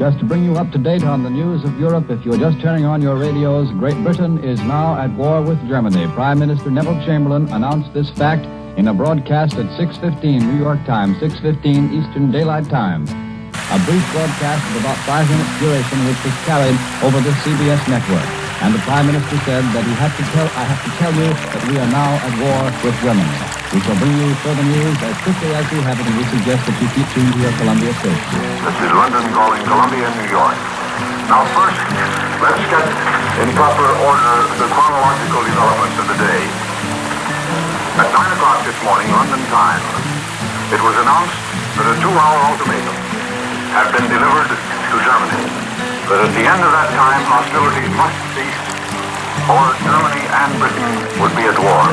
Just to bring you up to date on the news of Europe, if you're just turning on your radios, Great Britain is now at war with Germany. Prime Minister Neville Chamberlain announced this fact in a broadcast at 6:15 New York time, 6:15 Eastern Daylight Time. A brief broadcast of about 5 minutes duration, which was carried over the CBS network. And the Prime Minister said that I have to tell you that we are now at war with Germany. We shall bring you further news as quickly as we have it, and we suggest that you keep tuned to your Columbia station. This is London calling Columbia, New York. Now first, let's get in proper order the chronological developments of the day. At 9 o'clock this morning, London time, it was announced that a 2-hour ultimatum had been delivered to Germany. That at the end of that time, hostilities must cease, or Germany and Britain would be at war.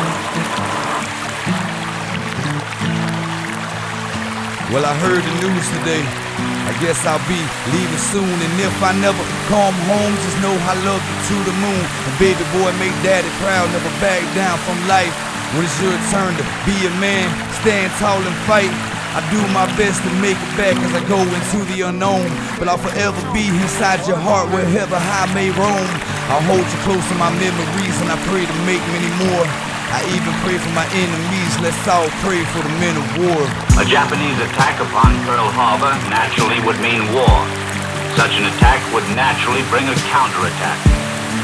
Well, I heard the news today. I guess I'll be leaving soon. And if I never come home, just know I love you to the moon. And baby boy, make daddy proud, never back down from life. When it's your turn to be a man, stand tall and fight. I do my best to make it back as I go into the unknown. But I'll forever be inside your heart wherever I may roam. I'll hold you close to my memories and I pray to make many more. I even pray for my enemies, let's all pray for the men of war. A Japanese attack upon Pearl Harbor naturally would mean war. Such an attack would naturally bring a counterattack.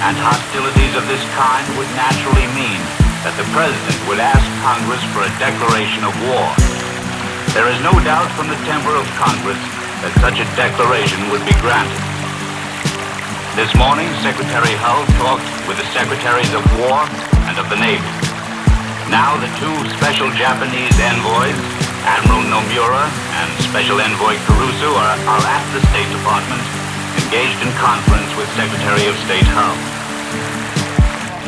And hostilities of this kind would naturally mean that the President would ask Congress for a declaration of war. There is no doubt from the temper of Congress that such a declaration would be granted. This morning, Secretary Hull talked with the Secretaries of War and of the Navy. Now the two special Japanese envoys, Admiral Nomura and Special Envoy Caruso, are at the State Department, engaged in conference with Secretary of State Hull.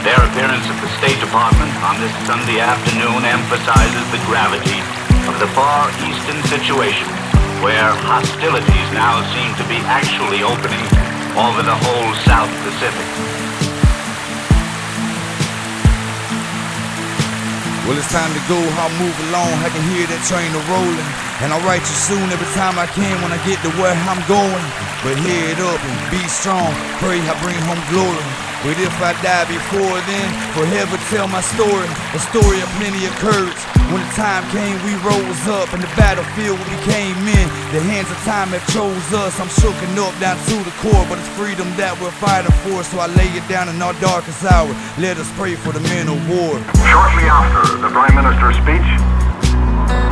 Their appearance at the State Department on this Sunday afternoon emphasizes the gravity of the Far Eastern situation, where hostilities now seem to be actually opening over the whole South Pacific. Well, it's time to go, I'll move along, I can hear that train a-rolling. And I'll write you soon every time I can when I get to where I'm going. But head up and be strong, pray I bring home glory. But if I die before then, forever tell my story. A story of many occurred. When the time came, we rose up in the battlefield we became men. The hands of time have chose us. I'm shooken up down to the core, but it's freedom that we're fighting for. So I lay it down in our darkest hour. Let us pray for the men of war. Shortly after the Prime Minister's speech,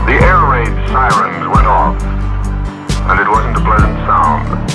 the air raid sirens went off, and it wasn't a pleasant sound.